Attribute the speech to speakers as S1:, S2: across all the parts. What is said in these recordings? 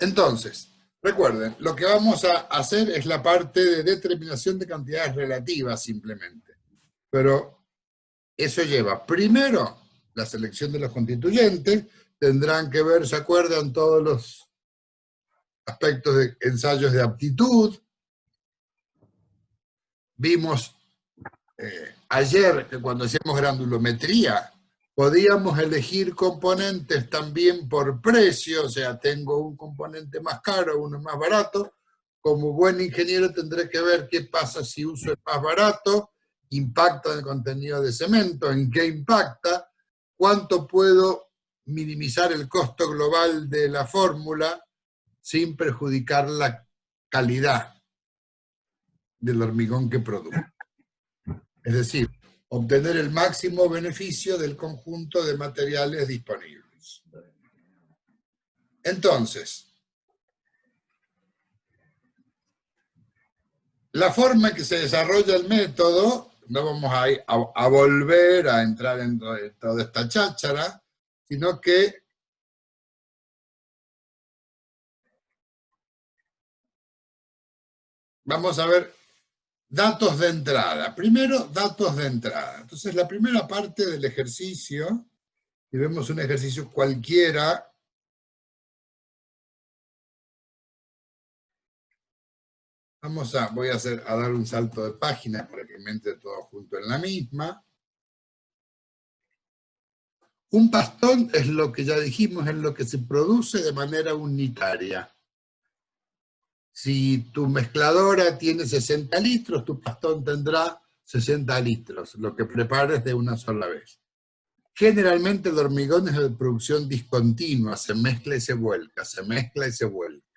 S1: Entonces, recuerden, lo que vamos a hacer es la parte de determinación de cantidades relativas simplemente. Pero eso lleva primero la selección de los constituyentes, tendrán que ver, ¿se acuerdan? Todos los aspectos de ensayos de aptitud. Vimos ayer que cuando hacíamos granulometría podíamos elegir componentes también por precio, o sea, tengo un componente más caro, uno más barato. Como buen ingeniero tendré que ver qué pasa si uso el más barato, impacta en el contenido de cemento, en qué impacta, cuánto puedo minimizar el costo global de la fórmula sin perjudicar la calidad del hormigón que produzco. Es decir, obtener el máximo beneficio del conjunto de materiales disponibles. Entonces, la forma en que se desarrolla el método, no vamos a volver a entrar en toda esta cháchara, sino que vamos a ver datos de entrada. Primero, datos de entrada. Entonces, la primera parte del ejercicio, si vemos un ejercicio cualquiera, voy a dar un salto de página para que me entre todo junto en la misma. Un pastón es lo que ya dijimos, es lo que se produce de manera unitaria. Si tu mezcladora tiene 60 litros, tu pastón tendrá 60 litros, lo que prepares de una sola vez. Generalmente el hormigón es de producción discontinua, se mezcla y se vuelca, se mezcla y se vuelca.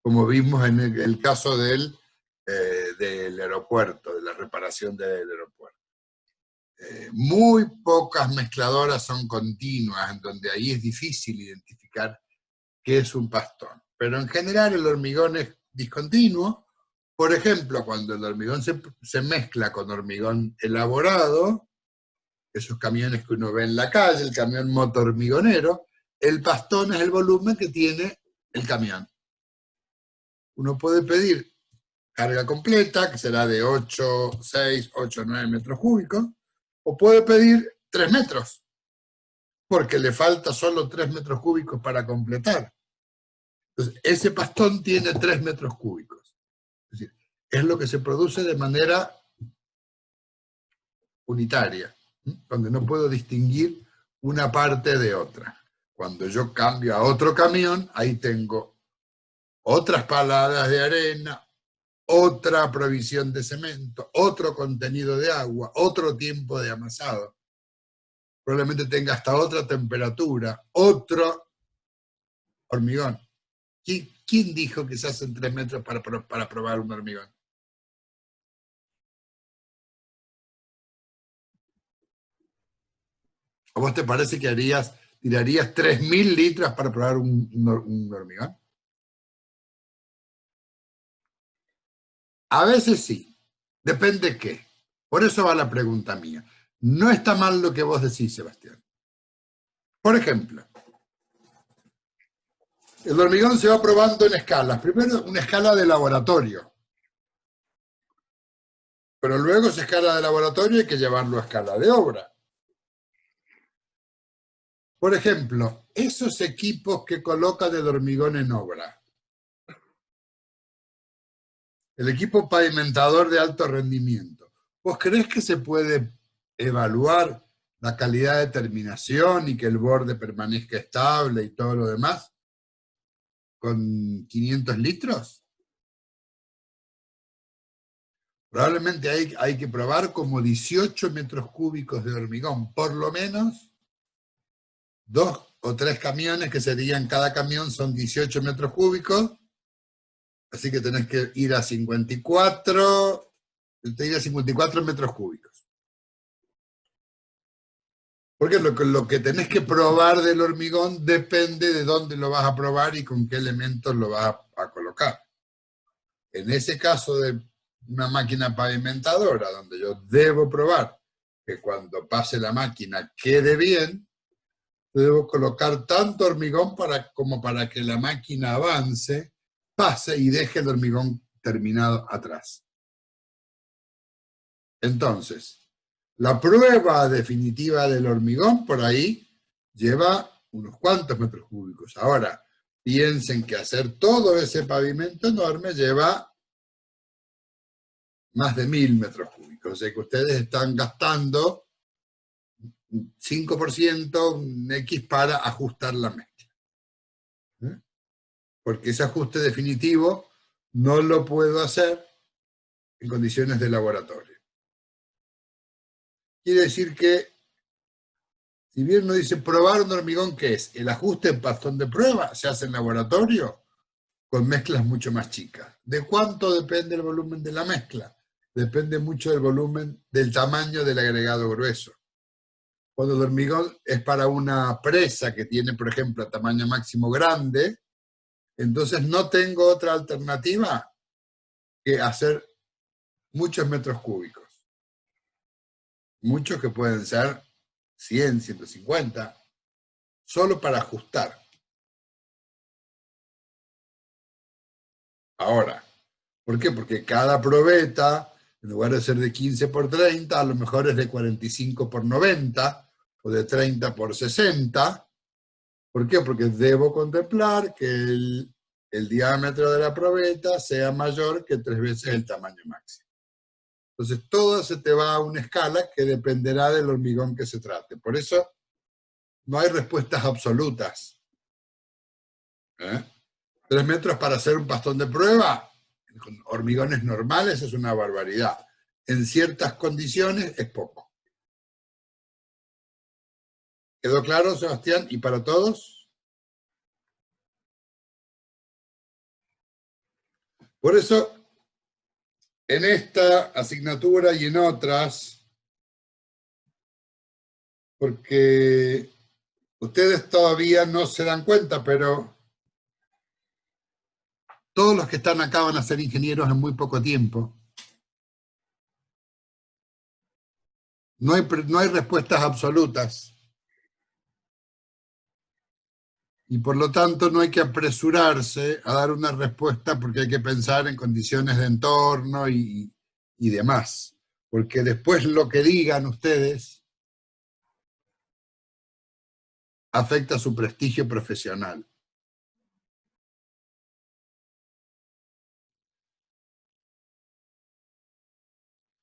S1: Como vimos en el caso del aeropuerto, de la reparación del aeropuerto. Muy pocas mezcladoras son continuas, en donde ahí es difícil identificar qué es un pastón. Pero en general el hormigón es discontinuo. Por ejemplo, cuando el hormigón se mezcla con hormigón elaborado, esos camiones que uno ve en la calle, el camión motormigonero, el pastón es el volumen que tiene el camión. Uno puede pedir carga completa, que será de 6, 8, 9 metros cúbicos, o puede pedir 3 metros, porque le falta solo 3 metros cúbicos para completar. Entonces, ese pastón tiene 3 metros cúbicos. Es decir, es lo que se produce de manera unitaria, donde no puedo distinguir una parte de otra. Cuando yo cambio a otro camión, ahí tengo otras paladas de arena, otra provisión de cemento, otro contenido de agua, otro tiempo de amasado. Probablemente tenga hasta otra temperatura, otro hormigón. ¿Quién dijo que se hacen 3 metros para probar un hormigón? ¿A vos te parece que tirarías 3.000 litros para probar un hormigón? A veces sí, depende qué. Por eso va la pregunta mía. No está mal lo que vos decís, Sebastián. Por ejemplo, el hormigón se va probando en escalas. Primero, una escala de laboratorio. Pero luego esa escala de laboratorio hay que llevarlo a escala de obra. Por ejemplo, esos equipos que colocan el hormigón en obra. El equipo pavimentador de alto rendimiento. ¿Vos creés que se puede evaluar la calidad de terminación y que el borde permanezca estable y todo lo demás con 500 litros? Probablemente hay que probar como 18 metros cúbicos de hormigón, por lo menos 2 o 3 camiones, que serían, cada camión son 18 metros cúbicos, así que tenés que ir a 54 metros cúbicos. Porque lo que tenés que probar del hormigón depende de dónde lo vas a probar y con qué elementos lo vas a colocar. En ese caso de una máquina pavimentadora, donde yo debo probar que cuando pase la máquina quede bien, Debo colocar tanto hormigón como para que la máquina avance, pase y deje el hormigón terminado atrás. Entonces, la prueba definitiva del hormigón por ahí lleva unos cuantos metros cúbicos. Ahora, piensen que hacer todo ese pavimento enorme lleva más de 1000 metros cúbicos. O sea que ustedes están gastando 5%, un X para ajustar la mezcla. Porque ese ajuste definitivo no lo puedo hacer en condiciones de laboratorio. Quiere decir que, si bien uno dice probar un hormigón, ¿qué es? El ajuste en pastón de prueba se hace en laboratorio con mezclas mucho más chicas. ¿De cuánto depende el volumen de la mezcla? Depende mucho del volumen, del tamaño del agregado grueso. Cuando el hormigón es para una presa que tiene, por ejemplo, tamaño máximo grande, entonces no tengo otra alternativa que hacer muchos metros cúbicos. Muchos que pueden ser 100, 150, solo para ajustar. Ahora, ¿por qué? Porque cada probeta, en lugar de ser de 15 por 30, a lo mejor es de 45 por 90, o de 30 por 60. ¿Por qué? Porque debo contemplar que el diámetro de la probeta sea mayor que 3 veces el tamaño máximo. Entonces todo se te va a una escala que dependerá del hormigón que se trate. Por eso no hay respuestas absolutas. 3 metros para hacer un pastón de prueba, con hormigones normales, es una barbaridad. En ciertas condiciones es poco. ¿Quedó claro, Sebastián? ¿Y para todos? Por eso, en esta asignatura y en otras, porque ustedes todavía no se dan cuenta, pero todos los que están acá van a ser ingenieros en muy poco tiempo. No hay respuestas absolutas. Y por lo tanto no hay que apresurarse a dar una respuesta porque hay que pensar en condiciones de entorno y demás. Porque después lo que digan ustedes afecta su prestigio profesional.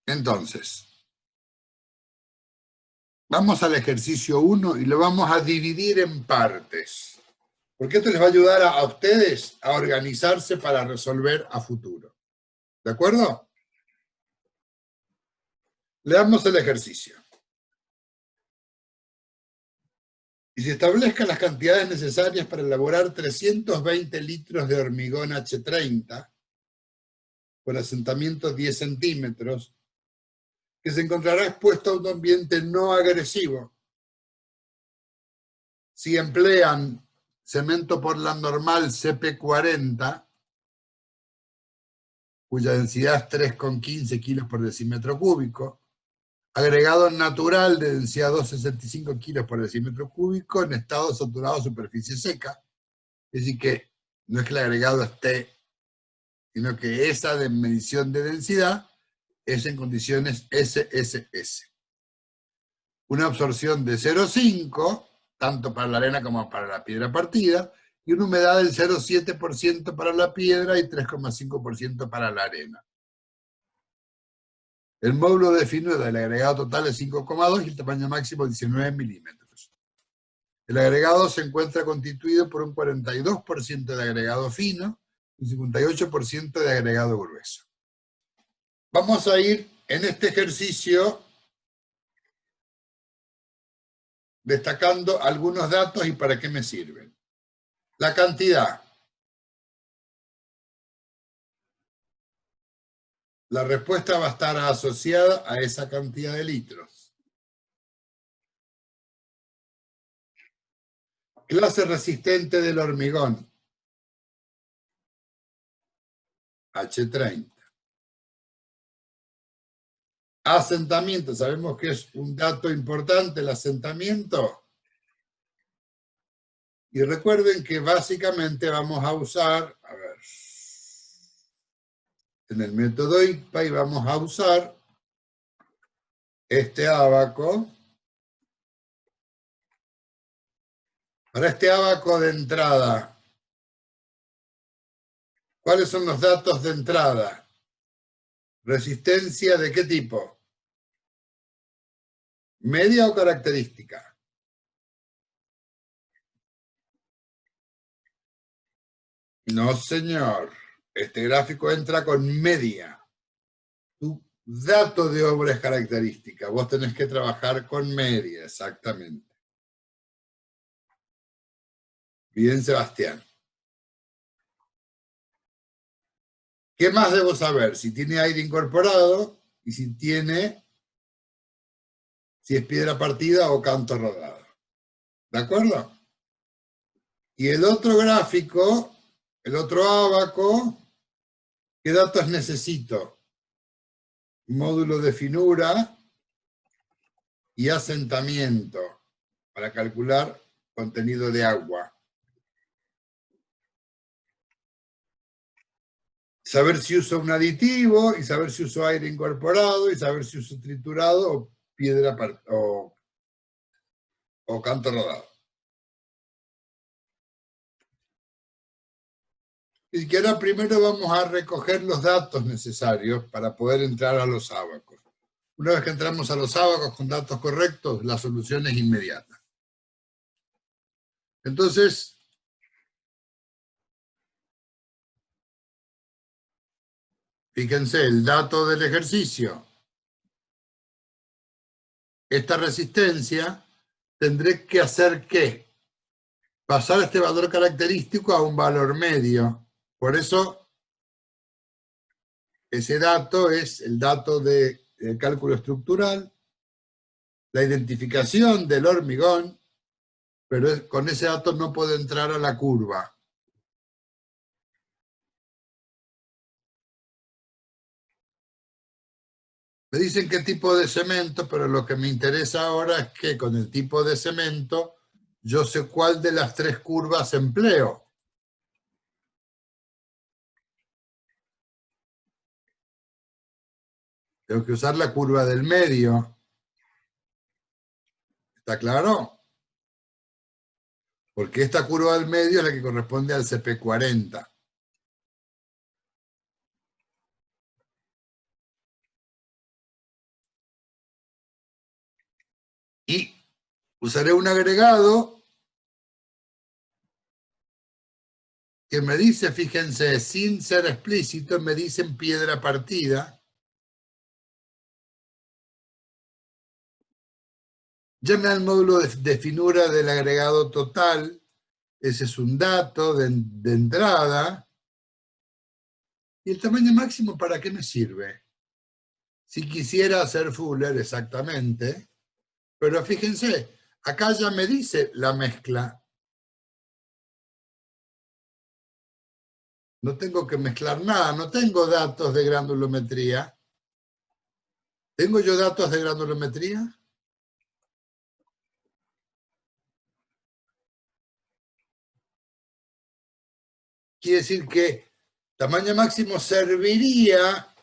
S1: Entonces, vamos al ejercicio 1 y lo vamos a dividir en partes. Porque esto les va a ayudar a ustedes a organizarse para resolver a futuro. ¿De acuerdo? Leamos el ejercicio. Y se establezcan las cantidades necesarias para elaborar 320 litros de hormigón H30 por asentamiento 10 centímetros, que se encontrará expuesto a un ambiente no agresivo. Si emplean cemento Portland normal CP40, cuya densidad es 3,15 kilos por decímetro cúbico, agregado natural de densidad 2,65 kilos por decímetro cúbico en estado saturado a superficie seca, es decir que no es que el agregado esté, sino que esa de medición de densidad es en condiciones SSS. Una absorción de 0,5, tanto para la arena como para la piedra partida, y una humedad del 0,7% para la piedra y 3,5% para la arena. El módulo definido del agregado total es 5,2 y el tamaño máximo 19 milímetros. El agregado se encuentra constituido por un 42% de agregado fino y un 58% de agregado grueso. Vamos a ir en este ejercicio destacando algunos datos y para qué me sirven. La cantidad. La respuesta va a estar asociada a esa cantidad de litros. Clase resistente del hormigón. H30. Asentamiento. Sabemos que es un dato importante el asentamiento. Y recuerden que básicamente vamos a usar, a ver, en el método ICPA, y vamos a usar este ábaco. Para este ábaco de entrada, ¿cuáles son los datos de entrada? ¿Resistencia de qué tipo? ¿Media o característica? No, señor. Este gráfico entra con media. Tu dato de obra es característica. Vos tenés que trabajar con media, exactamente. Bien, Sebastián. ¿Qué más debo saber? Si tiene aire incorporado y si es piedra partida o canto rodado. ¿De acuerdo? Y el otro gráfico, el otro ábaco, ¿qué datos necesito? Módulo de finura y asentamiento para calcular contenido de agua. Saber si uso un aditivo y saber si uso aire incorporado y saber si uso triturado o piedra o canto rodado. Y que ahora primero vamos a recoger los datos necesarios para poder entrar a los ábacos. Una vez que entramos a los ábacos con datos correctos, la solución es inmediata. Entonces, fíjense, el dato del ejercicio. Esta resistencia, tendré que hacer ¿qué? Pasar este valor característico a un valor medio. Por eso, ese dato es el dato del cálculo estructural, la identificación del hormigón, pero con ese dato no puedo entrar a la curva. Me dicen qué tipo de cemento, pero lo que me interesa ahora es que con el tipo de cemento yo sé cuál de las tres curvas empleo. Tengo que usar la curva del medio. ¿Está claro? Porque esta curva del medio es la que corresponde al CP40. Y usaré un agregado que me dice, fíjense, sin ser explícito, me dicen piedra partida. Ya me da el módulo de finura del agregado total. Ese es un dato de entrada. ¿Y el tamaño máximo para qué me sirve? Si quisiera hacer Fuller, exactamente. Pero fíjense, acá ya me dice la mezcla. No tengo que mezclar nada, no tengo datos de granulometría. ¿Tengo yo datos de granulometría? Quiere decir que tamaño máximo serviría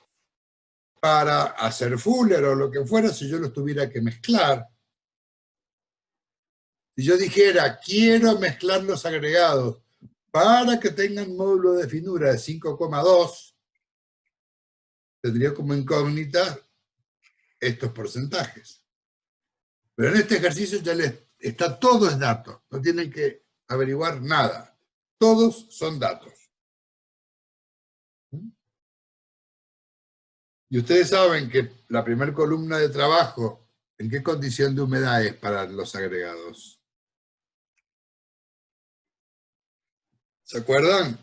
S1: para hacer Fuller o lo que fuera si yo lo tuviera que mezclar. Si yo dijera, quiero mezclar los agregados para que tengan módulo de finura de 5,2, tendría como incógnita estos porcentajes. Pero en este ejercicio ya les está todo es datos, no tienen que averiguar nada. Todos son datos. Y ustedes saben que la primera columna de trabajo, ¿en qué condición de humedad es para los agregados? ¿Se acuerdan?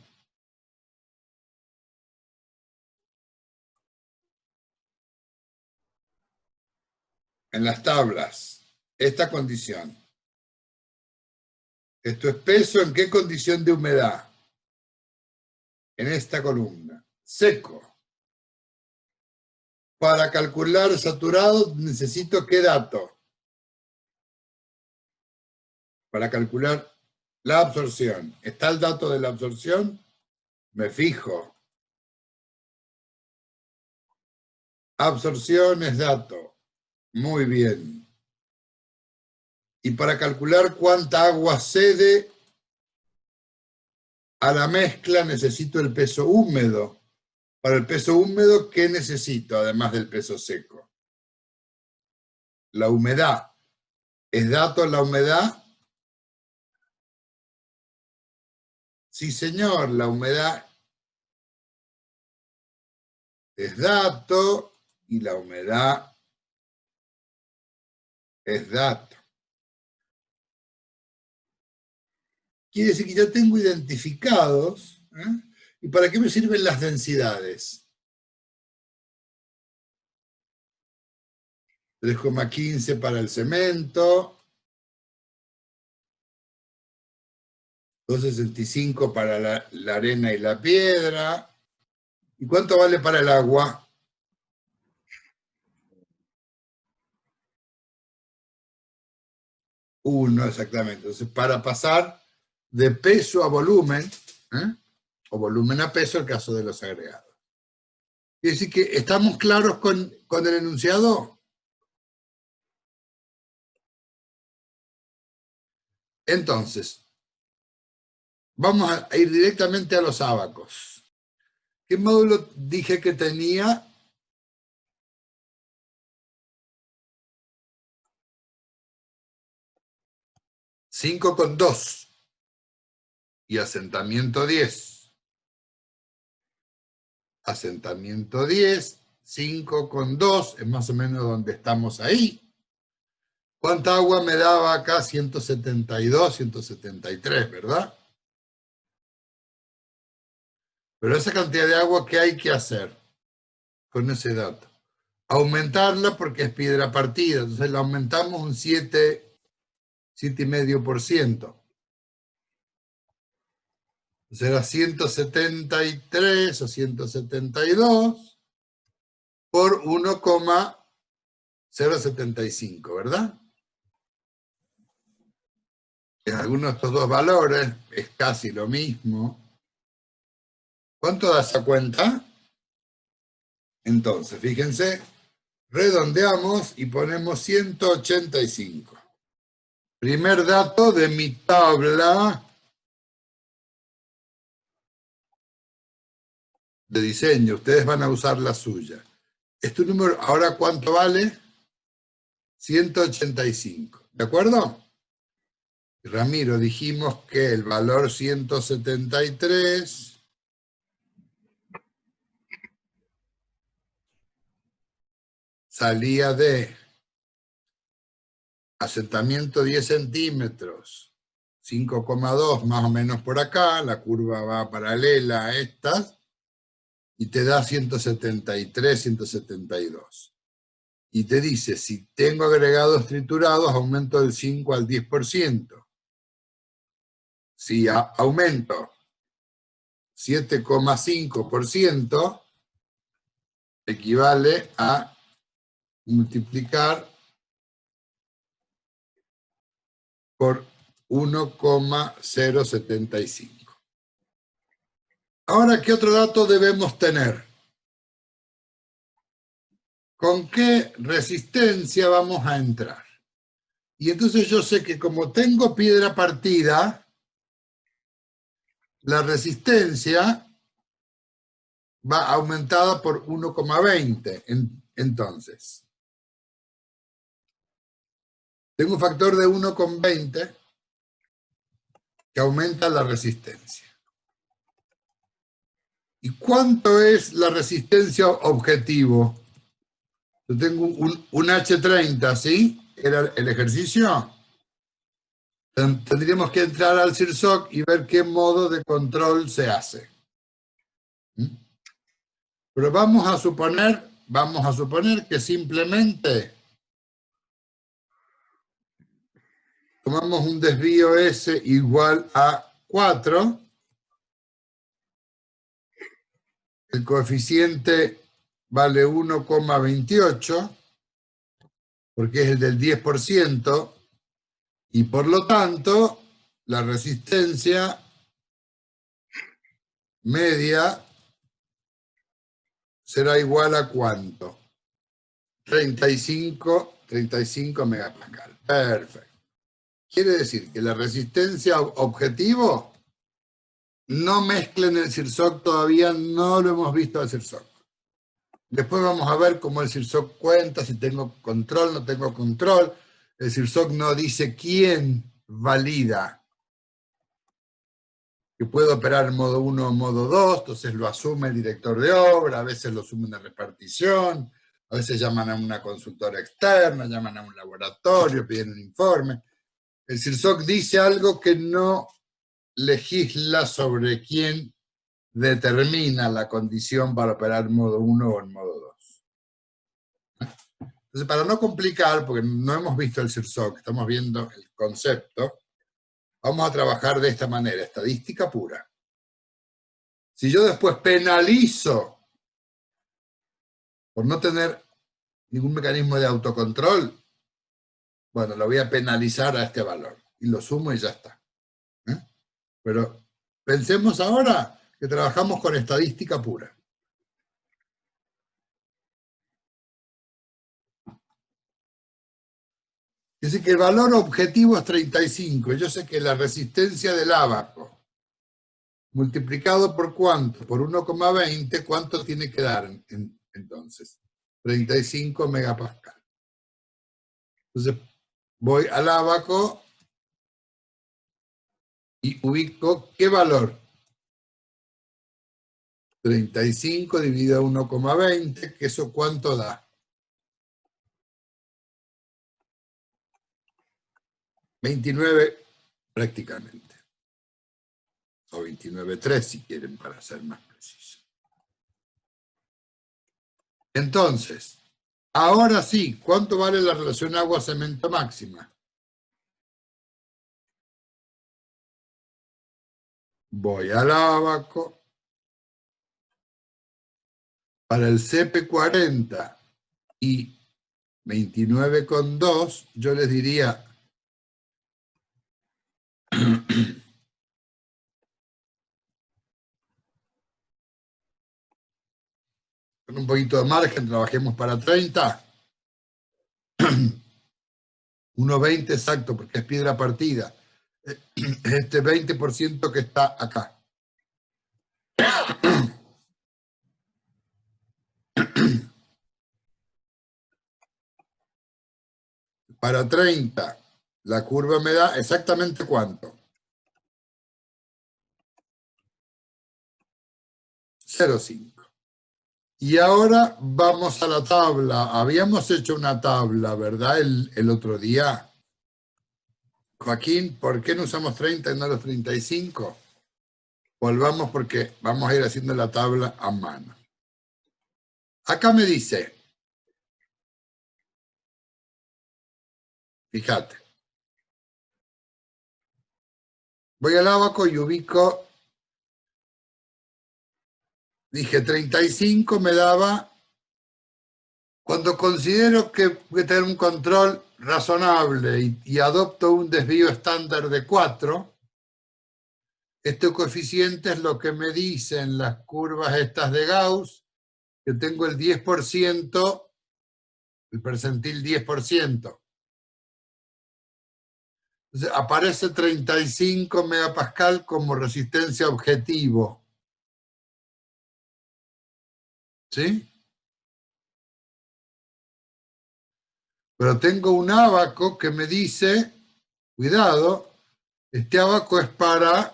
S1: En las tablas, esta condición. Esto es peso, ¿en qué condición de humedad? En esta columna. Seco. Para calcular saturado necesito ¿qué dato? Para calcular La absorción. ¿Está el dato de la absorción? Me fijo. Absorción es dato. Muy bien. Y para calcular cuánta agua cede a la mezcla necesito el peso húmedo. Para el peso húmedo, ¿qué necesito además del peso seco? La humedad. ¿Es dato la humedad? Sí, señor, la humedad es dato y la humedad es dato. Quiere decir que ya tengo identificados. ¿Y para qué me sirven las densidades? 3,15 para el cemento, 2,65 para la arena y la piedra. ¿Y cuánto vale para el agua? 1, exactamente. Entonces, para pasar de peso a volumen, o volumen a peso, el caso de los agregados. Quiere decir que estamos claros con el enunciado. Entonces, vamos a ir directamente a los ábacos. ¿Qué módulo dije que tenía? (5,2) y asentamiento 10. Asentamiento 10, 5,2, es más o menos donde estamos ahí. ¿Cuánta agua me daba acá? 172, 173, ¿verdad? Pero esa cantidad de agua, ¿qué hay que hacer con ese dato? Aumentarla porque es piedra partida, entonces la aumentamos un 7,5%. Será 173 o 172 por 1,075, ¿verdad? En alguno de estos dos valores es casi lo mismo. ¿Cuánto da esa cuenta? Entonces, fíjense, redondeamos y ponemos 185. Primer dato de mi tabla de diseño. Ustedes van a usar la suya. Este número, ¿ahora cuánto vale? 185. ¿De acuerdo? Ramiro, dijimos que el valor 173 salía de asentamiento 10 centímetros, 5,2 más o menos por acá, la curva va paralela a estas, y te da 173, 172. Y te dice, si tengo agregados triturados, aumento del 5 al 10%. Si aumento 7,5%, equivale a multiplicar por 1,075. Ahora, ¿qué otro dato debemos tener? ¿Con qué resistencia vamos a entrar? Y entonces yo sé que como tengo piedra partida, la resistencia va aumentada por 1,20. Entonces, tengo un factor de 1,20 que aumenta la resistencia. ¿Y cuánto es la resistencia objetivo? Yo tengo un H30, ¿sí? Era el ejercicio. Tendríamos que entrar al CIRSOC y ver qué modo de control se hace. Pero vamos a suponer que simplemente tomamos un desvío S igual a 4, el coeficiente vale 1,28, porque es el del 10%, y por lo tanto la resistencia media será igual a ¿cuánto? 35 megapascal. Perfecto. Quiere decir que la resistencia objetivo no mezclen el CIRSOC todavía, no lo hemos visto al CIRSOC. Después vamos a ver cómo el CIRSOC cuenta, si tengo control, no tengo control. El CIRSOC no dice quién valida que puede operar en modo 1 o modo 2, entonces lo asume el director de obra, a veces lo asume una repartición, a veces llaman a una consultora externa, llaman a un laboratorio, piden un informe. El CIRSOC dice algo que no legisla sobre quién determina la condición para operar en modo 1 o en modo 2. Entonces, para no complicar, porque no hemos visto el CIRSOC, estamos viendo el concepto, vamos a trabajar de esta manera, estadística pura. Si yo después penalizo por no tener ningún mecanismo de autocontrol, bueno, lo voy a penalizar a este valor, y lo sumo y ya está. Pero pensemos ahora que trabajamos con estadística pura. Dice que el valor objetivo es 35. Yo sé que la resistencia del ábaco multiplicado por ¿cuánto? Por 1,20, ¿cuánto tiene que dar entonces? 35 megapascal. Entonces voy al ábaco y ubico ¿qué valor? 35 dividido a 1,20, que eso ¿cuánto da? 29 prácticamente. O 29,3 si quieren, para ser más preciso. Entonces, ahora sí, ¿cuánto vale la relación agua-cemento máxima? Voy al ábaco. Para el CP40 y 29,2, yo les diría con un poquito de margen, trabajemos para 30. 1,20 exacto, porque es piedra partida. Este 20% que está acá. Para 30, la curva me da exactamente ¿cuánto? 0,5. Y ahora vamos a la tabla. Habíamos hecho una tabla, ¿verdad? El otro día. Joaquín, ¿por qué no usamos 30 y no los 35? Volvamos porque vamos a ir haciendo la tabla a mano. Acá me dice, fíjate, voy al ábaco y ubico, dije 35 me daba, cuando considero que voy a tener un control razonable y adopto un desvío estándar de 4, este coeficiente es lo que me dicen las curvas estas de Gauss, que tengo el 10%, el percentil 10%. Entonces aparece 35 megapascal como resistencia objetivo. ¿Sí? Pero tengo un ábaco que me dice, cuidado, este ábaco es para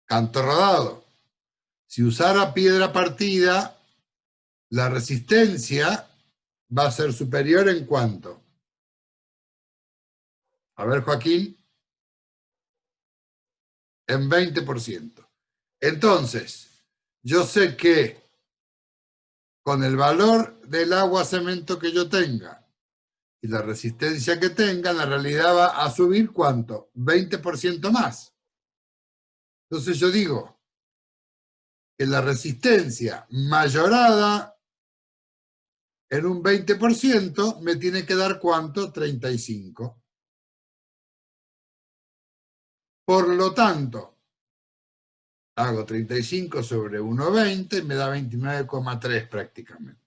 S1: canto rodado. Si usara piedra partida, la resistencia va a ser superior ¿en cuánto? A ver, Joaquín. En 20%. Entonces, yo sé que con el valor del agua cemento que yo tenga y la resistencia que tenga, la realidad va a subir ¿cuánto? 20% más. Entonces yo digo que la resistencia mayorada en un 20% me tiene que dar ¿cuánto? 35. Por lo tanto, hago 35 sobre 1,20, me da 29,3 prácticamente.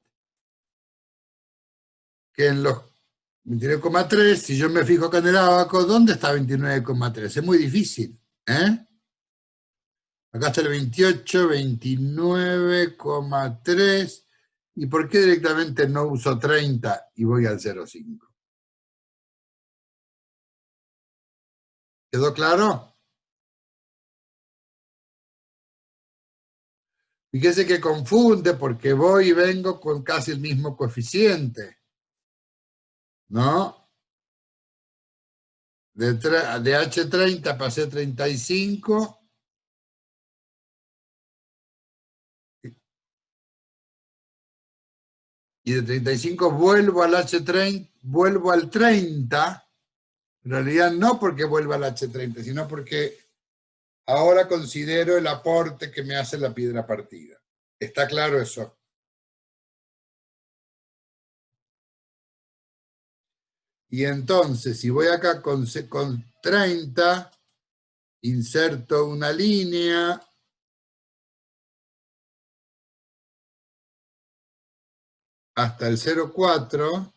S1: Que en los 29,3, si yo me fijo acá en el abaco, ¿dónde está 29,3? Es muy difícil, ¿eh? Acá está el 28, 29,3. ¿Y por qué directamente no uso 30 y voy al 0,5? ¿Quedó claro? Fíjese que confunde porque voy y vengo con casi el mismo coeficiente, ¿no? De H30 pasé 35 y de 35 vuelvo al H30, vuelvo al 30. En realidad no porque vuelva al H30, sino porque ahora considero el aporte que me hace la piedra partida. ¿Está claro eso? Y entonces, si voy acá con 30, inserto una línea hasta el 0,4,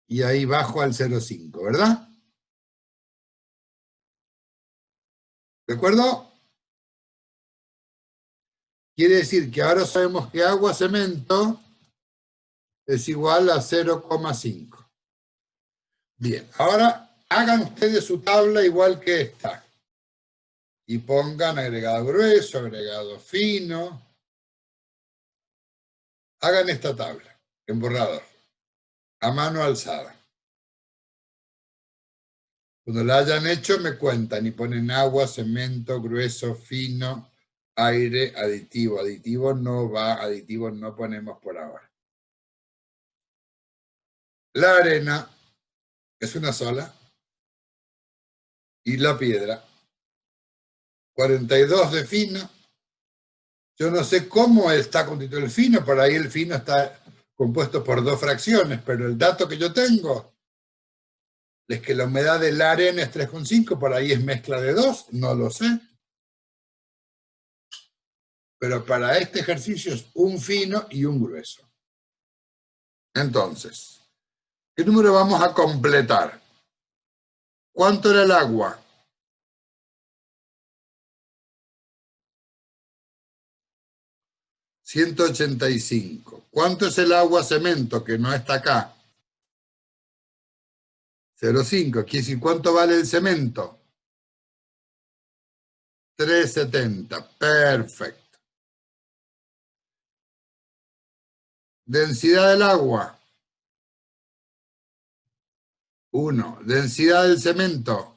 S1: y ahí bajo al 0,5, ¿verdad? ¿De acuerdo? Quiere decir que ahora sabemos que agua-cemento es igual a 0,5. Bien, ahora hagan ustedes su tabla igual que esta. Y pongan agregado grueso, agregado fino. Hagan esta tabla en borrador, a mano alzada. Cuando la hayan hecho me cuentan y ponen agua, cemento, grueso, fino, aire, aditivo. Aditivo no va, aditivo no ponemos por ahora. La arena es una sola y la piedra. 42 de fino. Yo no sé cómo está constituido el fino, por ahí el fino está compuesto por 2 fracciones, pero el dato que yo tengo es que la humedad de la arena es 3,5, por ahí es mezcla de 2, no lo sé. Pero para este ejercicio es un fino y un grueso. Entonces, ¿qué número vamos a completar? ¿Cuánto era el agua? 185. ¿Cuánto es el agua cemento, que no está acá? 0,5. Quiere decir, ¿cuánto vale el cemento? 3,70. Perfecto. Densidad del agua. 1. Densidad del cemento.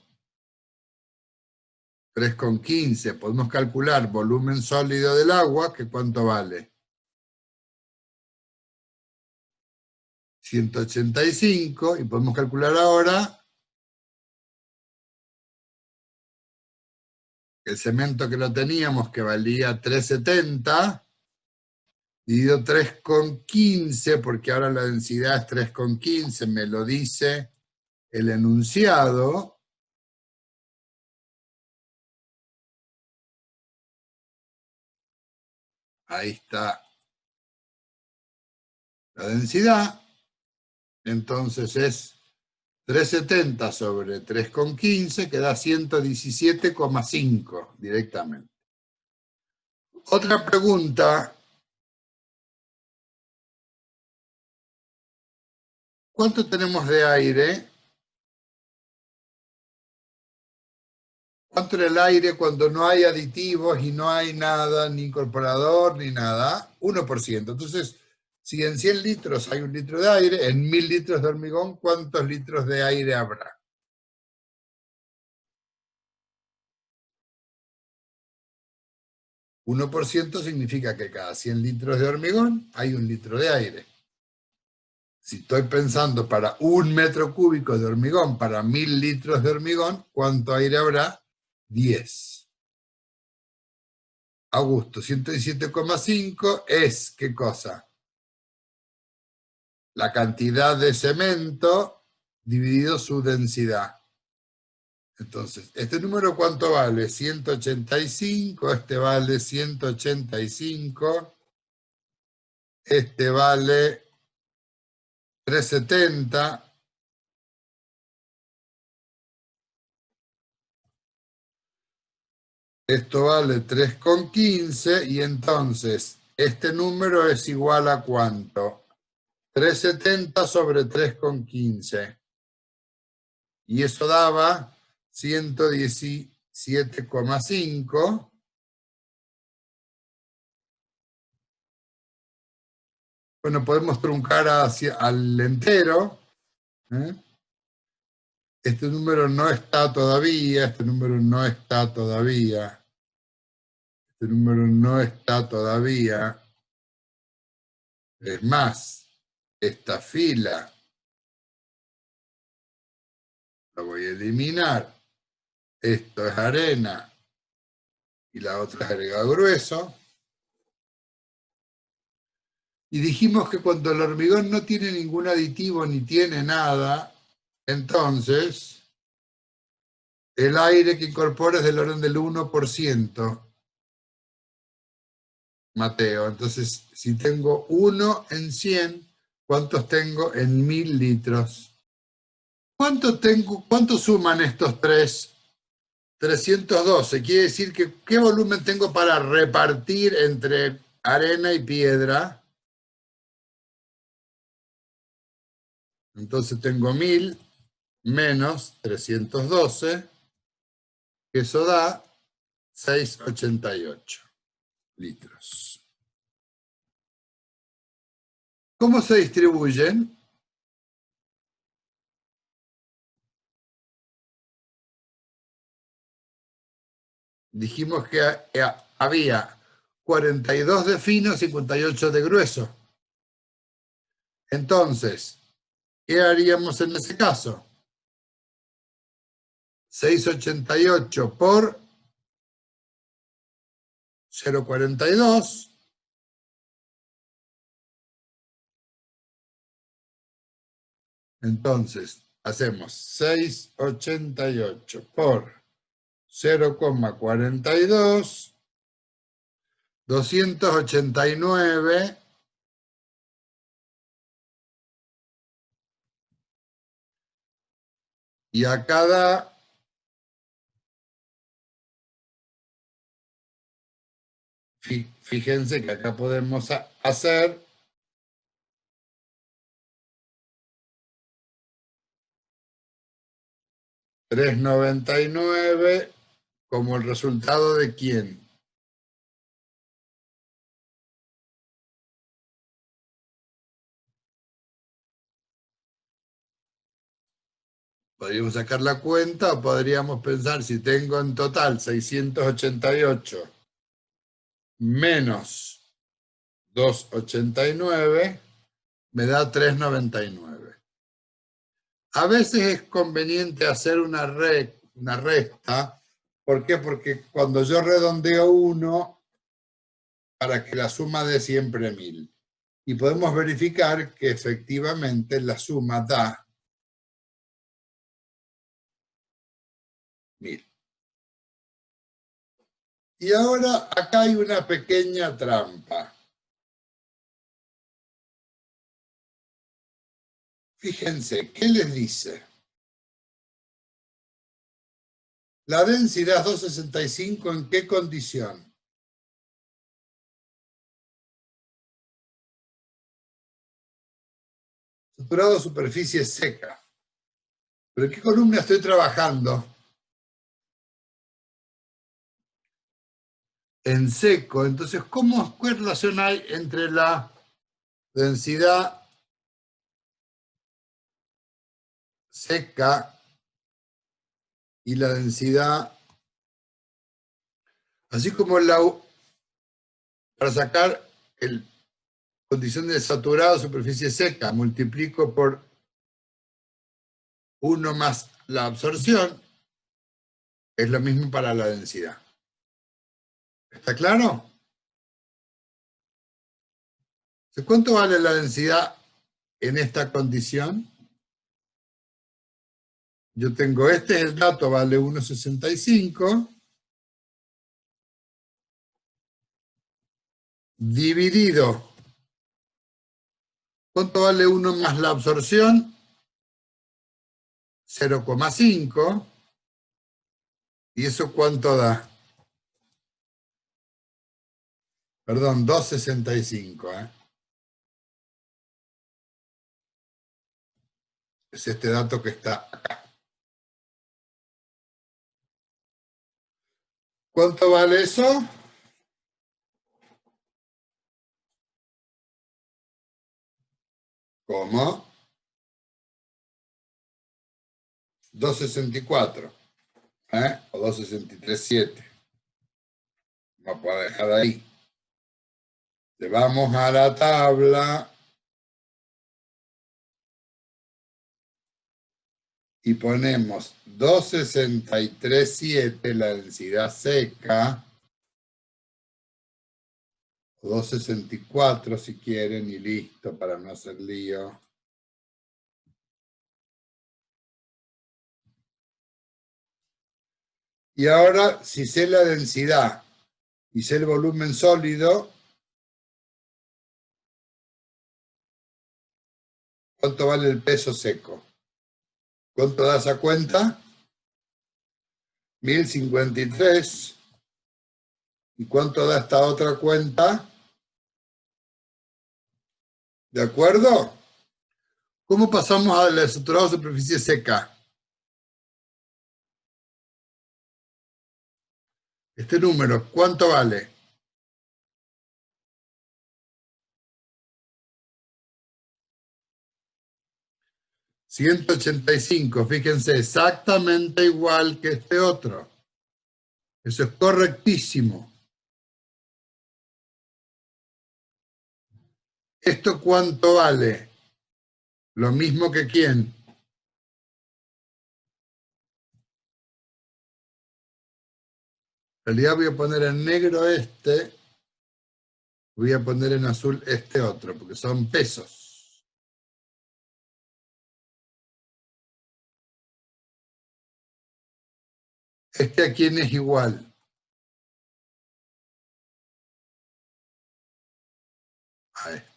S1: 3,15. Podemos calcular volumen sólido del agua, que ¿cuánto vale? 185. Y podemos calcular ahora el cemento que lo teníamos, que valía 3,70, dividido 3,15, porque ahora la densidad es 3,15, me lo dice el enunciado. Ahí está la densidad. Entonces es 3,70 sobre 3,15, que da 117,5 directamente. Otra pregunta. ¿Cuánto tenemos de aire? ¿Cuánto era el aire cuando no hay aditivos y no hay nada, ni incorporador, ni nada? 1%. Entonces, si en 100 litros hay 1 litro de aire, en 1000 litros de hormigón, ¿cuántos litros de aire habrá? 1% significa que cada 100 litros de hormigón hay 1 litro de aire. Si estoy pensando para 1 metro cúbico de hormigón, para 1000 litros de hormigón, ¿cuánto aire habrá? 10. Augusto, 117,5 es, ¿qué cosa? La cantidad de cemento dividido su densidad. Entonces, ¿este número cuánto vale? 185, este vale 185, este vale 370, esto vale 3,15 y entonces este número es igual a ¿cuánto? 370 sobre 3,15. Y eso daba 117,5. Bueno, podemos truncar al entero. ¿Eh? Este número no está todavía, este número no está todavía, este número no está todavía. Es más, esta fila la voy a eliminar. Esto es arena y la otra es agregado grueso. Y dijimos que cuando el hormigón no tiene ningún aditivo ni tiene nada, entonces el aire que incorpora es del orden del 1%. Mateo, entonces si tengo 1 en 100, ¿cuántos tengo en 1000 litros? ¿Cuánto suman estos tres? 312. Quiere decir que ¿qué volumen tengo para repartir entre arena y piedra? Entonces tengo 1000 menos 312, que eso da 688 litros. ¿Cómo se distribuyen? Dijimos que había 42 de fino, 58 de grueso. Entonces, ¿qué haríamos en ese caso? 688 por 0,42. Entonces, hacemos 688 por 0,42, 289, y acá da fíjense que acá podemos hacer 399 como el resultado de ¿quién? Podríamos sacar la cuenta o podríamos pensar si tengo en total 688 menos 289 me da 399. A veces es conveniente hacer una resta. ¿Por qué? Porque cuando yo redondeo 1, para que la suma dé siempre 1000. Y podemos verificar que efectivamente la suma da 1000. Y ahora acá hay una pequeña trampa. Fíjense, ¿qué les dice? La densidad 265, ¿en qué condición? Saturado, superficie seca. ¿Pero en qué columna estoy trabajando? En seco. Entonces, ¿qué relación hay entre la densidad seca y la densidad, así como para sacar la condición de saturado, superficie seca, multiplico por 1 más la absorción, es lo mismo para la densidad. ¿Está claro? ¿Cuánto vale la densidad en esta condición? Yo tengo, este es el dato, vale 1,65, dividido, ¿cuánto vale 1 más la absorción? 0,5, ¿y eso cuánto da? Perdón, 2,65, ¿eh? Es este dato que está acá. ¿Cuánto vale eso? ¿Cómo? 2,64, ¿eh? O 2,637. No puedo dejar ahí. Le vamos a la tabla y ponemos 2,637, la densidad seca, o 2,64 si quieren, y listo, para no hacer lío. Y ahora, si sé la densidad y sé el volumen sólido, ¿cuánto vale el peso seco? ¿Cuánto da esa cuenta? 1053. ¿Y cuánto da esta otra cuenta? ¿De acuerdo? ¿Cómo pasamos a la estructurada superficie seca? Este número, ¿cuánto vale? 185, fíjense, exactamente igual que este otro. Eso es correctísimo. ¿Esto cuánto vale? Lo mismo que quién. En realidad voy a poner en negro este, voy a poner en azul este otro, porque son pesos. ¿Este a quién es igual? A este.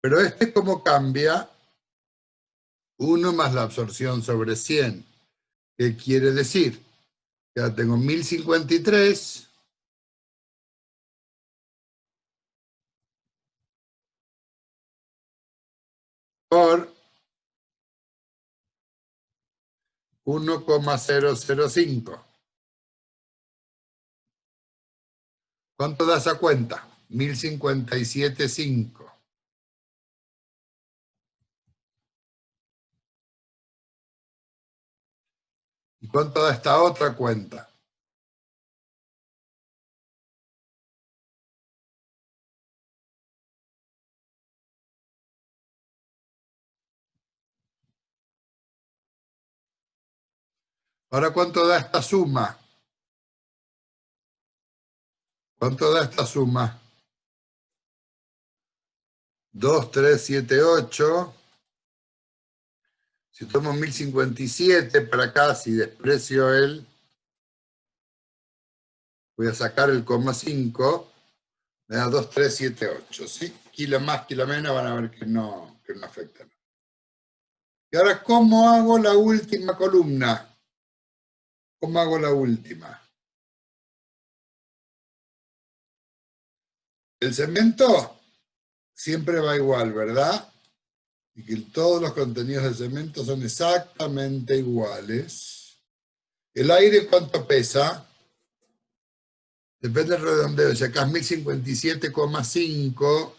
S1: Pero este, ¿cómo cambia? 1 más la absorción sobre 100. ¿Qué quiere decir? Ya tengo 1053 por 1,005. ¿Cuánto da esa cuenta? 1057,5. ¿Y cuánto da esta otra cuenta? Ahora, ¿cuánto da esta suma? ¿Cuánto da esta suma? 2, 3, 7, 8. Si tomo 1057 para acá, si desprecio el, voy a sacar el coma 5, me da 2, 3, 7, 8. ¿Sí? Kilo más, kilo menos, van a ver que no afecta. Y ahora, ¿cómo hago la última columna? ¿Cómo hago la última? El cemento siempre va igual, ¿verdad? Y que todos los contenidos del cemento son exactamente iguales. ¿El aire cuánto pesa? Depende del redondeo. Si acá es 1057,5.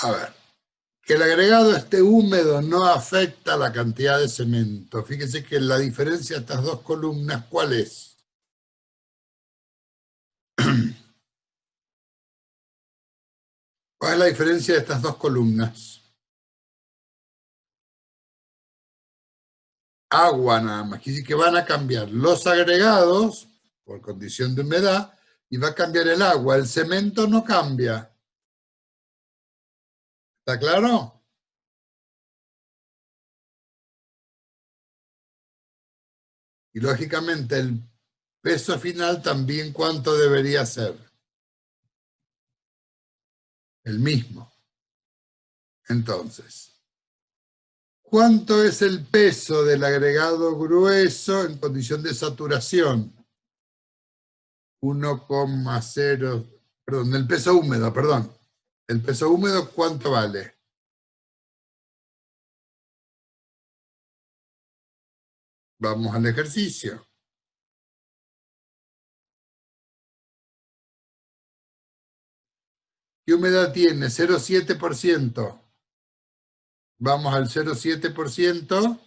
S1: A ver, que el agregado esté húmedo no afecta la cantidad de cemento. Fíjense que la diferencia de estas dos columnas, ¿cuál es? ¿Cuál es la diferencia de estas dos columnas? Agua nada más. Quiere decir que van a cambiar los agregados por condición de humedad y va a cambiar el agua. El cemento no cambia. ¿Está claro? Y lógicamente el peso final también, ¿cuánto debería ser? El mismo. Entonces, ¿cuánto es el peso del agregado grueso en condición de saturación? 1,0, perdón, el peso húmedo, perdón. ¿El peso húmedo cuánto vale? Vamos al ejercicio. ¿Qué humedad tiene? 0,7%. Vamos al 0,7%.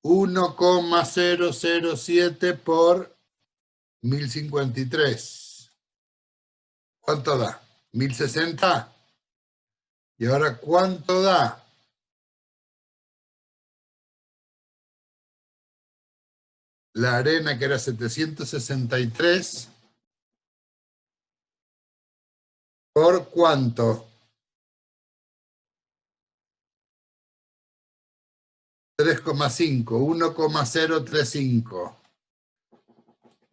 S1: 1,007 por 1053. ¿Cuánto da? 1060. ¿Y ahora cuánto da? La arena, que era 763, ¿por cuánto? 3,5, 1,035.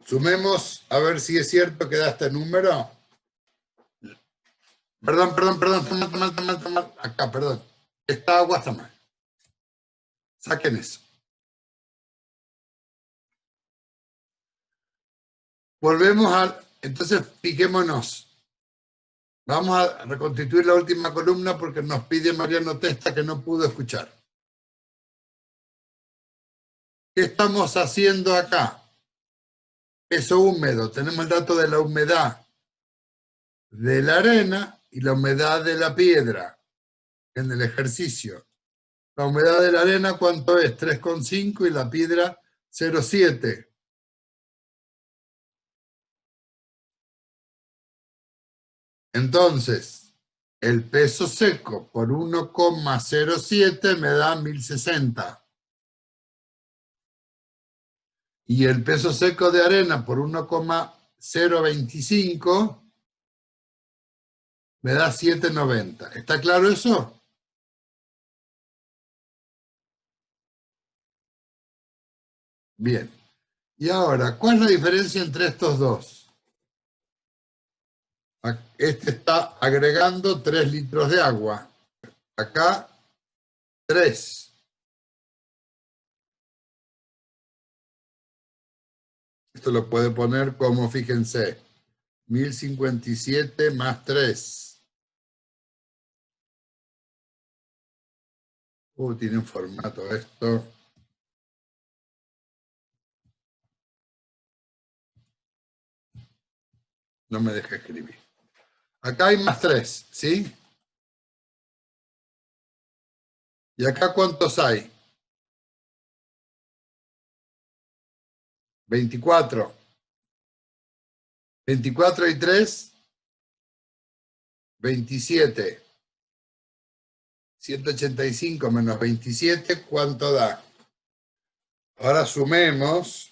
S1: Sumemos a ver si es cierto que da este número. Perdón, está mal. Acá, perdón. Esta agua está mal. Saquen eso. Volvemos a... Entonces, fijémonos. Vamos a reconstituir la última columna porque nos pide Mariano Testa que no pudo escuchar. ¿Qué estamos haciendo acá? Peso húmedo. Tenemos el dato de la humedad de la arena y la humedad de la piedra en el ejercicio. La humedad de la arena, ¿cuánto es? 3,5 y la piedra 0,7. Entonces, el peso seco por 1,07 me da 1060. Y el peso seco de arena por 1,025 me da 790. ¿Está claro eso? Bien. Y ahora, ¿cuál es la diferencia entre estos dos? Este está agregando 3 litros de agua. Acá, 3. Esto lo puede poner como, fíjense, 1057 más 3. Tiene un formato esto. No me deja escribir. Acá hay más 3, ¿sí? ¿Y acá cuántos hay? 24. 24 y 3, 27. 185 menos 27, ¿cuánto da? Ahora sumemos.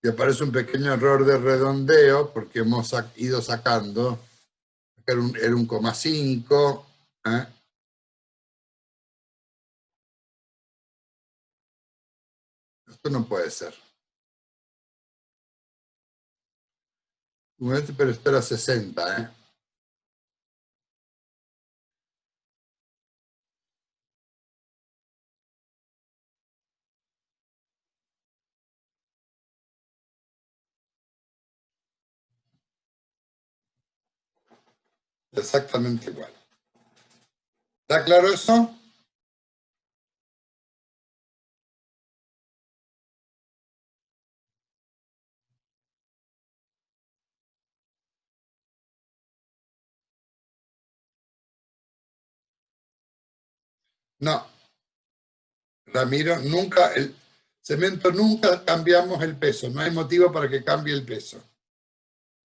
S1: Y aparece un pequeño error de redondeo porque hemos ido sacando. Era un 1,5. ¿Eh? Esto no puede ser. Pero esto era 60. ¿Eh? Exactamente igual. ¿Está claro eso? No, Ramiro, nunca. Cemento nunca cambiamos el peso, no hay motivo para que cambie el peso.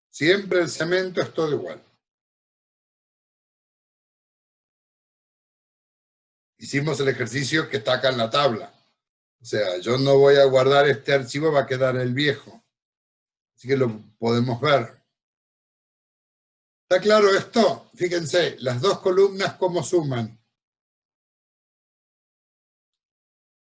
S1: Siempre el cemento es todo igual. Hicimos el ejercicio que está acá en la tabla. O sea, yo no voy a guardar este archivo, va a quedar el viejo. Así que lo podemos ver. ¿Está claro esto? Fíjense, las dos columnas cómo suman.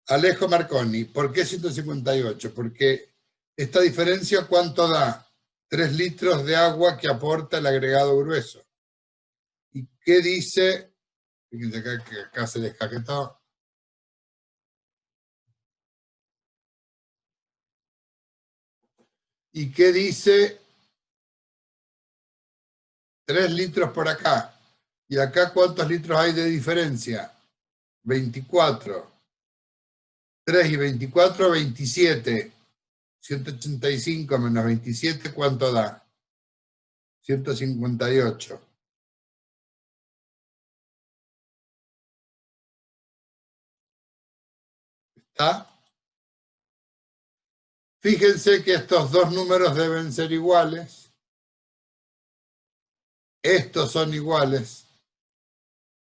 S1: Alejo Marconi, ¿por qué 158? Porque esta diferencia, ¿cuánto da? 3 litros de agua que aporta el agregado grueso. ¿Y qué dice? Fíjense acá, que acá se descaquetó. ¿Y qué dice? 3 litros por acá. ¿Y acá cuántos litros hay de diferencia? 24. 3 y 24, 27. 185 menos 27, ¿cuánto da? 158. ¿Está? Fíjense que estos dos números deben ser iguales. Estos son iguales.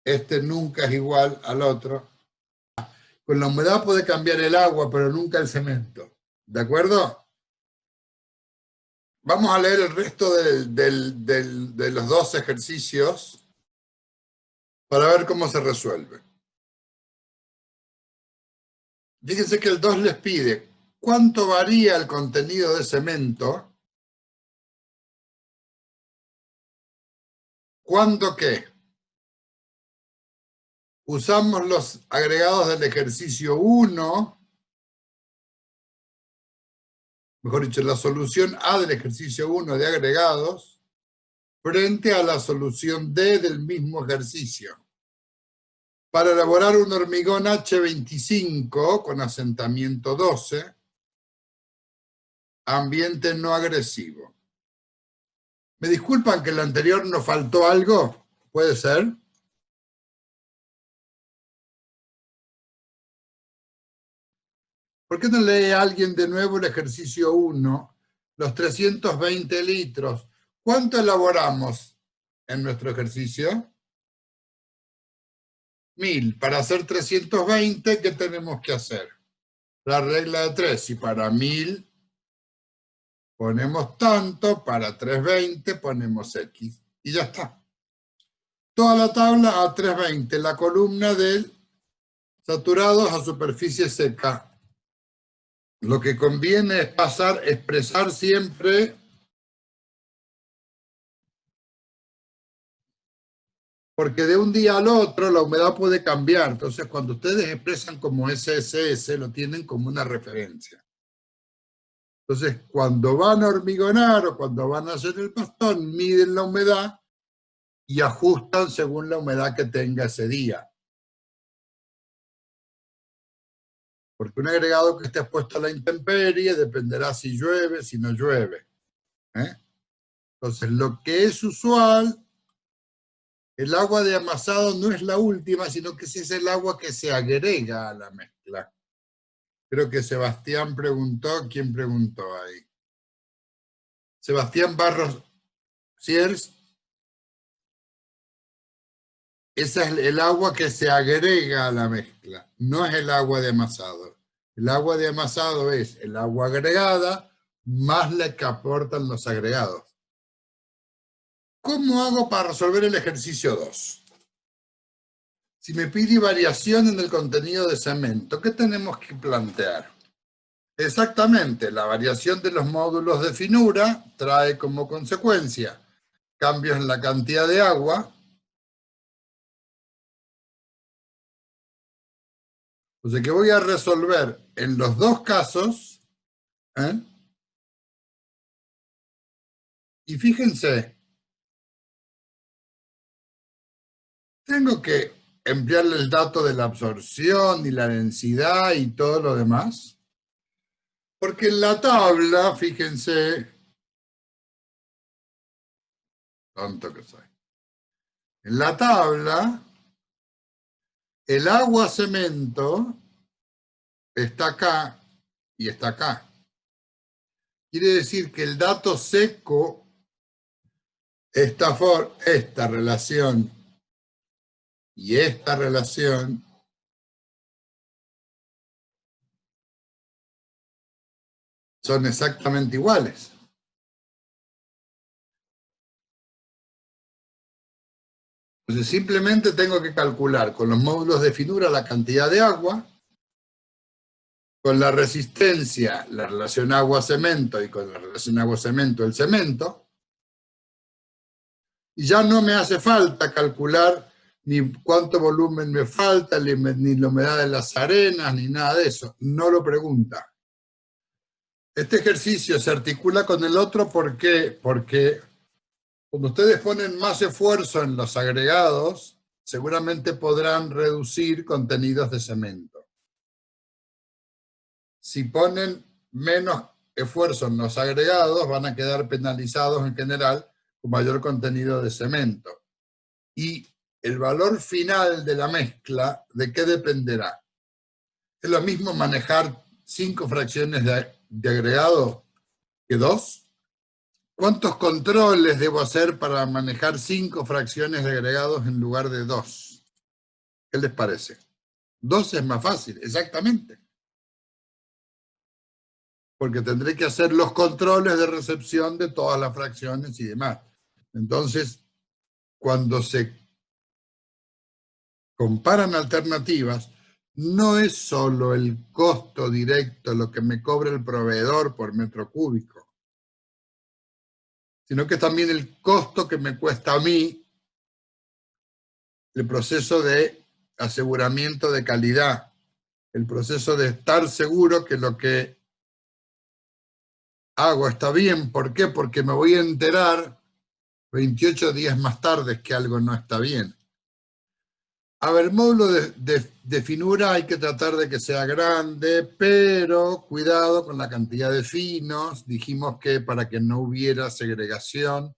S1: Este nunca es igual al otro. Con la humedad puede cambiar el agua, pero nunca el cemento. ¿De acuerdo? Vamos a leer el resto de los dos ejercicios para ver cómo se resuelve. Fíjense que el 2 les pide cuánto varía el contenido de cemento cuando ¿qué? Usamos los agregados del ejercicio 1, mejor dicho, la solución A del ejercicio 1 de agregados, frente a la solución D del mismo ejercicio. Para elaborar un hormigón H25 con asentamiento 12, ambiente no agresivo. ¿Me disculpan que el anterior nos faltó algo? ¿Puede ser? ¿Por qué no lee alguien de nuevo el ejercicio 1? Los 320 litros. ¿Cuánto elaboramos en nuestro ejercicio? 1000. Para hacer 320, ¿qué tenemos que hacer? La regla de 3. Si para 1000 ponemos tanto, para 320 ponemos X. Y ya está. Toda la tabla a 320. La columna de saturados a superficie seca. Lo que conviene es expresar siempre, porque de un día al otro la humedad puede cambiar. Entonces, cuando ustedes expresan como SSS, lo tienen como una referencia. Entonces, cuando van a hormigonar o cuando van a hacer el pastón, miden la humedad y ajustan según la humedad que tenga ese día. Porque un agregado que esté expuesto a la intemperie dependerá si llueve, si no llueve. Entonces, lo que es usual, el agua de amasado no es la última, sino que es el agua que se agrega a la mezcla. Creo que Sebastián preguntó. ¿Quién preguntó ahí? Sebastián Barros Siers. Esa es el agua que se agrega a la mezcla, no es el agua de amasado. El agua de amasado es el agua agregada más la que aportan los agregados. ¿Cómo hago para resolver el ejercicio 2? Si me pide variación en el contenido de cemento, ¿qué tenemos que plantear? Exactamente, la variación de los módulos de finura trae como consecuencia cambios en la cantidad de agua. O sea que voy a resolver en los dos casos, y fíjense, tengo que emplearle el dato de la absorción y la densidad y todo lo demás, porque en la tabla, fíjense, tonto que soy, en la tabla, el agua cemento está acá y está acá. Quiere decir que el dato seco, esta relación y esta relación son exactamente iguales. Entonces simplemente tengo que calcular con los módulos de finura la cantidad de agua, con la resistencia, la relación agua-cemento, y con la relación agua-cemento, el cemento, y ya no me hace falta calcular ni cuánto volumen me falta, ni la humedad de las arenas, ni nada de eso. No lo pregunta. Este ejercicio se articula con el otro, ¿por qué? Porque cuando ustedes ponen más esfuerzo en los agregados, seguramente podrán reducir contenidos de cemento. Si ponen menos esfuerzo en los agregados, van a quedar penalizados en general con mayor contenido de cemento. Y el valor final de la mezcla, ¿de qué dependerá? ¿Es lo mismo manejar 5 fracciones de agregado que 2? ¿Cuántos controles debo hacer para manejar 5 fracciones de agregados en lugar de 2? ¿Qué les parece? 2 es más fácil, exactamente. Porque tendré que hacer los controles de recepción de todas las fracciones y demás. Entonces, cuando se comparan alternativas, no es solo el costo directo lo que me cobra el proveedor por metro cúbico, sino que también el costo que me cuesta a mí el proceso de aseguramiento de calidad, el proceso de estar seguro que lo que hago está bien. ¿Por qué? Porque me voy a enterar 28 días más tarde que algo no está bien. A ver, el módulo de finura hay que tratar de que sea grande, pero cuidado con la cantidad de finos. Dijimos que para que no hubiera segregación,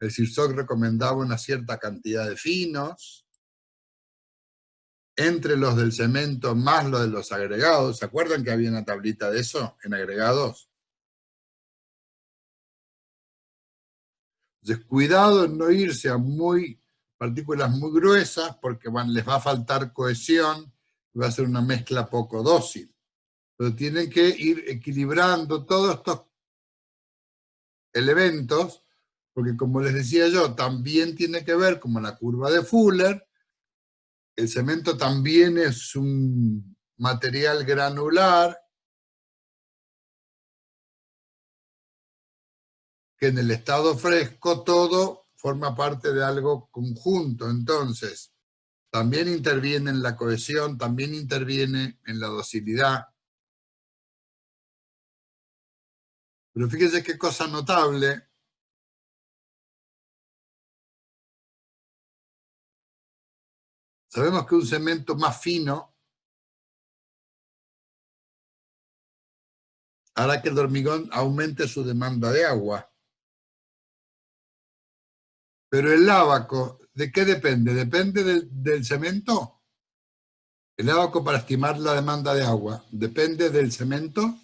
S1: el CIRSOC recomendaba una cierta cantidad de finos, entre los del cemento más los de los agregados. ¿Se acuerdan que había una tablita de eso en agregados? Entonces, cuidado en no irse a partículas muy gruesas, porque les va a faltar cohesión, va a ser una mezcla poco dócil. Pero tienen que ir equilibrando todos estos elementos, porque como les decía yo, también tiene que ver, como la curva de Fuller, el cemento también es un material granular, que en el estado fresco todo forma parte de algo conjunto. Entonces, también interviene en la cohesión, también interviene en la docilidad. Pero fíjense qué cosa notable. Sabemos que un cemento más fino hará que el hormigón aumente su demanda de agua. Pero el ábaco, ¿de qué depende? ¿Depende del cemento? El ábaco, para estimar la demanda de agua, ¿depende del cemento?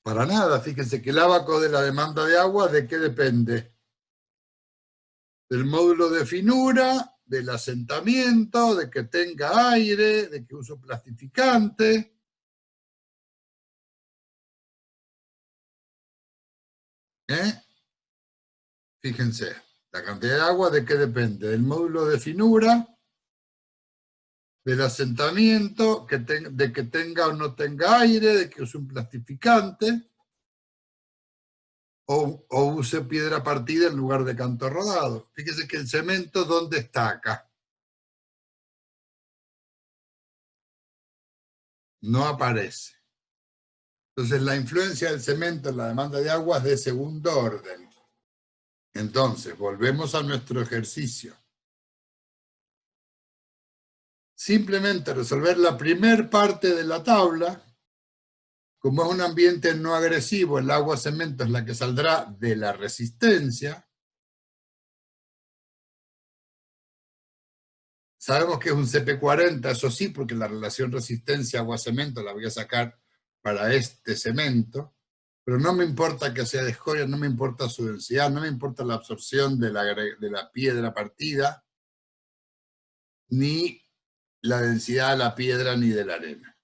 S1: Para nada. Fíjense que el ábaco de la demanda de agua, ¿de qué depende? Del módulo de finura, del asentamiento, de que tenga aire, de que uso plastificante. Fíjense, la cantidad de agua, ¿de qué depende? Del módulo de finura, del asentamiento, de que tenga o no tenga aire, de que use un plastificante, o use piedra partida en lugar de canto rodado. Fíjense que el cemento, ¿dónde está acá? No aparece. Entonces, la influencia del cemento en la demanda de agua es de segundo orden. Entonces, volvemos a nuestro ejercicio. Simplemente resolver la primera parte de la tabla. Como es un ambiente no agresivo, el agua-cemento es la que saldrá de la resistencia. Sabemos que es un CP40, eso sí, porque la relación resistencia agua-cemento la voy a sacar para este cemento, pero no me importa que sea de escoria, no me importa su densidad, no me importa la absorción de la piedra partida, ni la densidad de la piedra ni de la arena.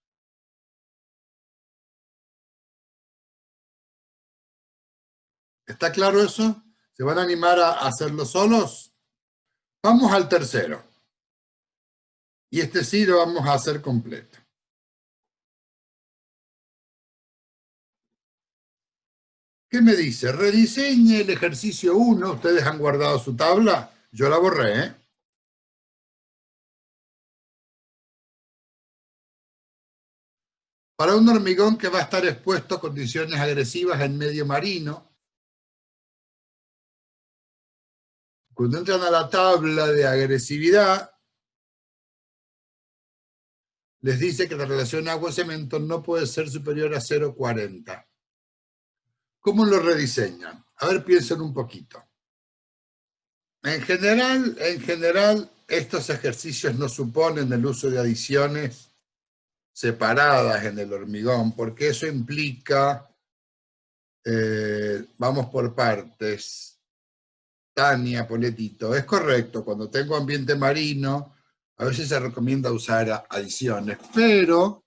S1: ¿Está claro eso? ¿Se van a animar a hacerlo solos? Vamos al tercero. Y este sí lo vamos a hacer completo. ¿Qué me dice? Rediseñe el ejercicio 1. ¿Ustedes han guardado su tabla? Yo la borré, ¿eh? Para un hormigón que va a estar expuesto a condiciones agresivas en medio marino, cuando entran a la tabla de agresividad, les dice que la relación agua-cemento no puede ser superior a 0,40. ¿Cómo lo rediseñan? A ver, piensen un poquito. En general, estos ejercicios no suponen el uso de adiciones separadas en el hormigón, porque eso implica, vamos por partes, Tania Poletito, es correcto, cuando tengo ambiente marino, a veces se recomienda usar adiciones, pero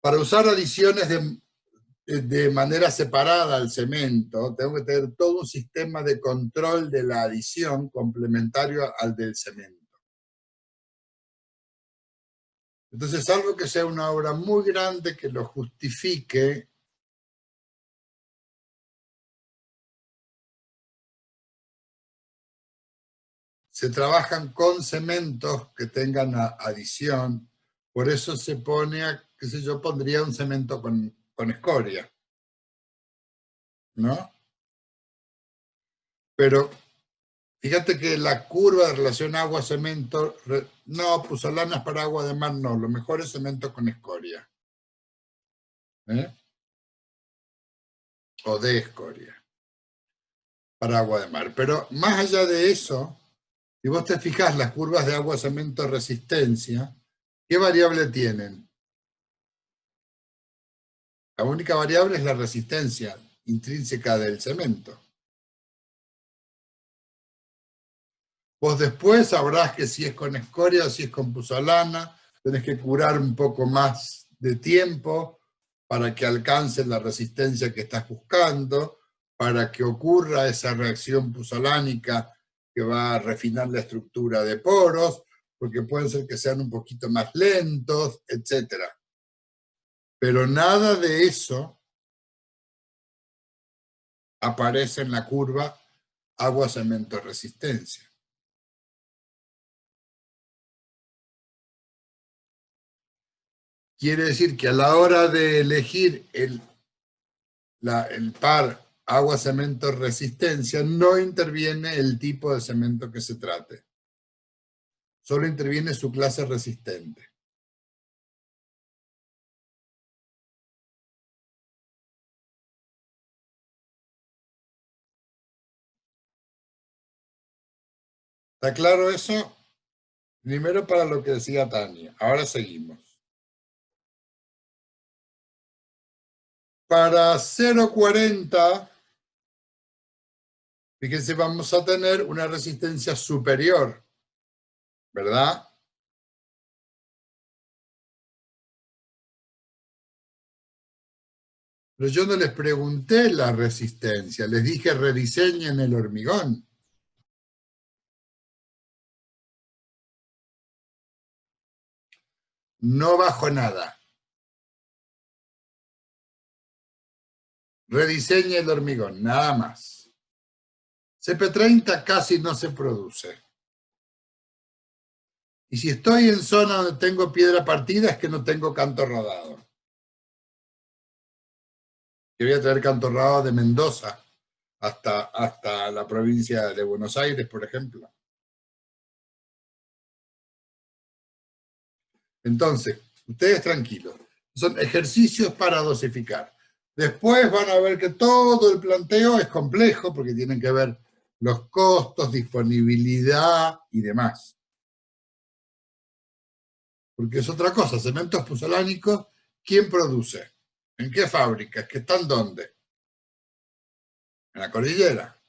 S1: para usar adiciones de manera separada al cemento, tengo que tener todo un sistema de control de la adición complementario al del cemento. Entonces, salvo que sea una obra muy grande que lo justifique, se trabajan con cementos que tengan adición, por eso se pone, qué sé yo, pondría un cemento con escoria, ¿no? Pero fíjate que la curva de relación agua-cemento, no, pusolanas para agua de mar no, lo mejor es cemento con escoria. ¿Eh? O de escoria, para agua de mar. Pero más allá de eso, si vos te fijás las curvas de agua-cemento resistencia, ¿qué variable tienen? La única variable es la resistencia intrínseca del cemento. Vos después sabrás que si es con escoria o si es con pusolana, tenés que curar un poco más de tiempo para que alcance la resistencia que estás buscando, para que ocurra esa reacción pusolánica que va a refinar la estructura de poros, porque pueden ser que sean un poquito más lentos, etc. Pero nada de eso aparece en la curva agua-cemento-resistencia. Quiere decir que a la hora de elegir el par agua-cemento-resistencia, no interviene el tipo de cemento que se trate. Solo interviene su clase resistente. ¿Está claro eso? Primero para lo que decía Tania. Ahora seguimos. Para 0,40, fíjense, vamos a tener una resistencia superior, ¿verdad? Pero yo no les pregunté la resistencia, les dije rediseñen el hormigón. No bajo nada. Rediseñe el hormigón, nada más. CP30 casi no se produce. Y si estoy en zona donde tengo piedra partida es que no tengo canto rodado. Yo voy a traer canto rodado de Mendoza hasta la provincia de Buenos Aires, por ejemplo. Entonces, ustedes tranquilos. Son ejercicios para dosificar. Después van a ver que todo el planteo es complejo porque tienen que ver los costos, disponibilidad y demás. Porque es otra cosa, cementos puzolánicos, ¿quién produce? ¿En qué fábricas? ¿Que están dónde? En la cordillera.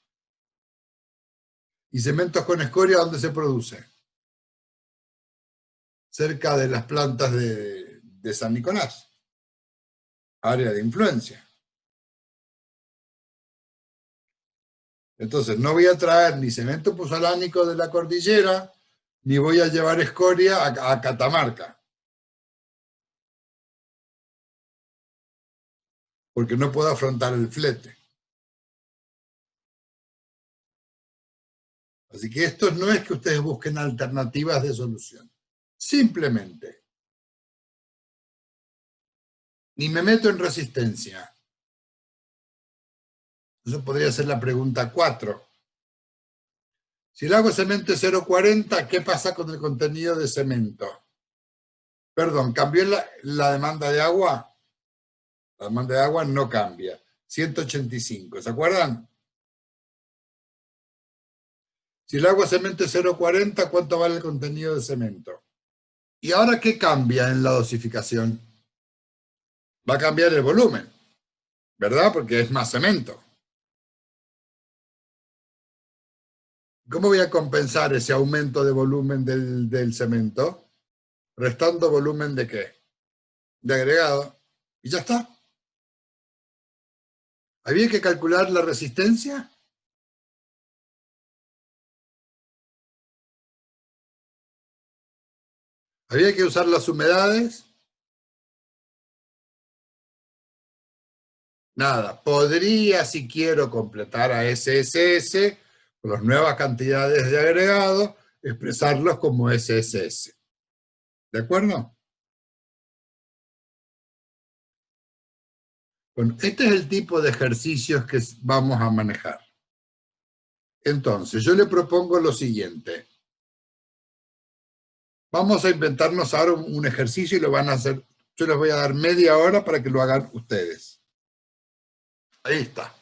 S1: ¿Y cementos con escoria dónde se produce? Cerca de las plantas de San Nicolás, área de influencia. Entonces, no voy a traer ni cemento puzolánico de la cordillera, ni voy a llevar escoria a Catamarca. Porque no puedo afrontar el flete. Así que esto no es que ustedes busquen alternativas de solución. Simplemente, ni me meto en resistencia. Eso podría ser la pregunta 4. Si el agua cemento es 0,40, ¿qué pasa con el contenido de cemento? Perdón, ¿cambió la demanda de agua? La demanda de agua no cambia. 185, ¿se acuerdan? Si el agua cemento es 0,40, ¿cuánto vale el contenido de cemento? ¿Y ahora qué cambia en la dosificación? Va a cambiar el volumen, ¿verdad? Porque es más cemento. ¿Cómo voy a compensar ese aumento de volumen del cemento? Restando volumen ¿de qué? De agregado. Y ya está. ¿Había que calcular la resistencia? ¿Había que usar las humedades? Nada. Podría, si quiero, completar a SSS con las nuevas cantidades de agregado, expresarlos como SSS. ¿De acuerdo? Bueno, este es el tipo de ejercicios que vamos a manejar. Entonces, yo le propongo lo siguiente. Vamos a inventarnos ahora un ejercicio y lo van a hacer. Yo les voy a dar media hora para que lo hagan ustedes. Ahí está.